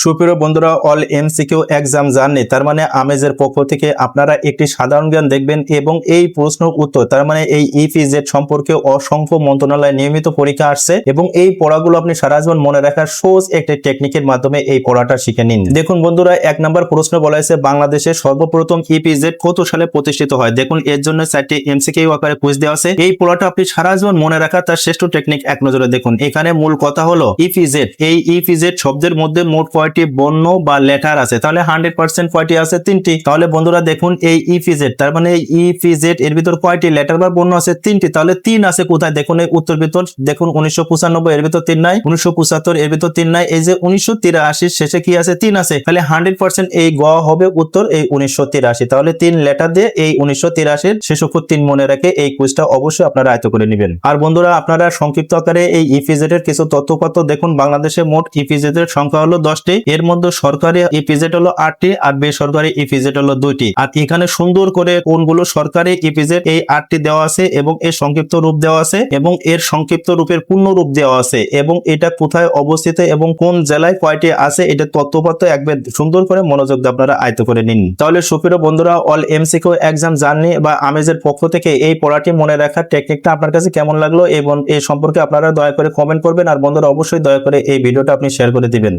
সুপ্রিয় বন্ধুরা, all MCQ exam journey তার মানে আমেজের পক্ষ থেকে আপনারা একটি সাধারণ জ্ঞান দেখবেন এবং এই প্রশ্ন উত্তর তার মানে এই ইপিজেড সম্পর্কে অসংখ্য মন্ত্রণালয় নিয়মিত পরীক্ষা আসছে এবং এই পড়াগুলো আপনি সারা জীবন মনে রাখার সহজ একটি টেকনিকের মাধ্যমে এই পড়াটা শিখে নিন। দেখুন বন্ধুরা, 1 নম্বর প্রশ্ন বলা হয়েছে বাংলাদেশের সর্বপ্রথম ইপিজেড কত সালে প্রতিষ্ঠিত হয়। দেখুন এর জন্য 4টি এমসিকিউ আকারে কুইজ দেওয়া আছে। এই পড়াটা আপনি সারা জীবন মনে রাখার তার শ্রেষ্ঠ টেকনিক এক নজরে দেখুন। এখানে মূল কথা হলো ইপিজেড। এই ইপিজেড শব্দের মধ্যে মোট কয়টি বর্ণ বা লেটার আছে, তাহলে 100% কয়টি আছে? 3টি। তাহলে বন্ধুরা দেখুন এই ইপিজেড তার মানে এই ইপিজেড এর ভিতর কয়টি লেটার বা বর্ণ আছে? 3টি। তাহলে 3 আছে কোথায়? দেখুন এই উত্তর ভিতর দেখুন 1995 এর ভিতর 3 নাই, 1975 এর ভিতর 3 নাই, এই যে 1983 শেষে কি আছে? 3 আছে। তাহলে 100% এই গ হবে উত্তর এই 1983। তাহলে 3 লেটার দিয়ে এই 1983 শেষ অক্ষর 3 মনে রেখে এই কুইজটা অবশ্যই আপনারা আয়ত্ত করে নেবেন। আর বন্ধুরা আপনারা সংক্ষিপ্ত আকারে এই ইপিজেড এর কিছু তথ্যপত্র দেখুন। বাংলাদেশে মোট ইপিজেড এর সংখ্যা হলো 10টি। এর মধ্যে সরকারি ইপিজেড হলো 8টি আর বেসরকারি ইপিজেড হলো 2টি। আর এখানে সুন্দর করে কোনগুলো সরকারি ইপিজেড এই 8টি দেওয়া আছে এবং এর সংক্ষিপ্ত রূপ দেওয়া আছে এবং এর সংক্ষিপ্ত রূপের পূর্ণ রূপ দেওয়া আছে এবং এটা কোথায় অবস্থিত এবং কোন জেলায় কয়টি আছে এটা তথ্যপত্র একবার সুন্দর করে মনোযোগ দিয়ে আপনারা আয়ত্ত করে নিন। তাহলে সুপ্রিয় বন্ধুরা, অল এমসিকিউ এক্সাম জার্নি বা আমেজের পক্ষ থেকে এই পড়াটি মনে রাখার টেকনিকটা আপনার কাছে কেমন লাগলো এবং এই সম্পর্কে আপনারা দয়া করে কমেন্ট করবেন। আর বন্ধুরা অবশ্যই দয়া করে এই ভিডিওটা আপনি শেয়ার করে দিবেন।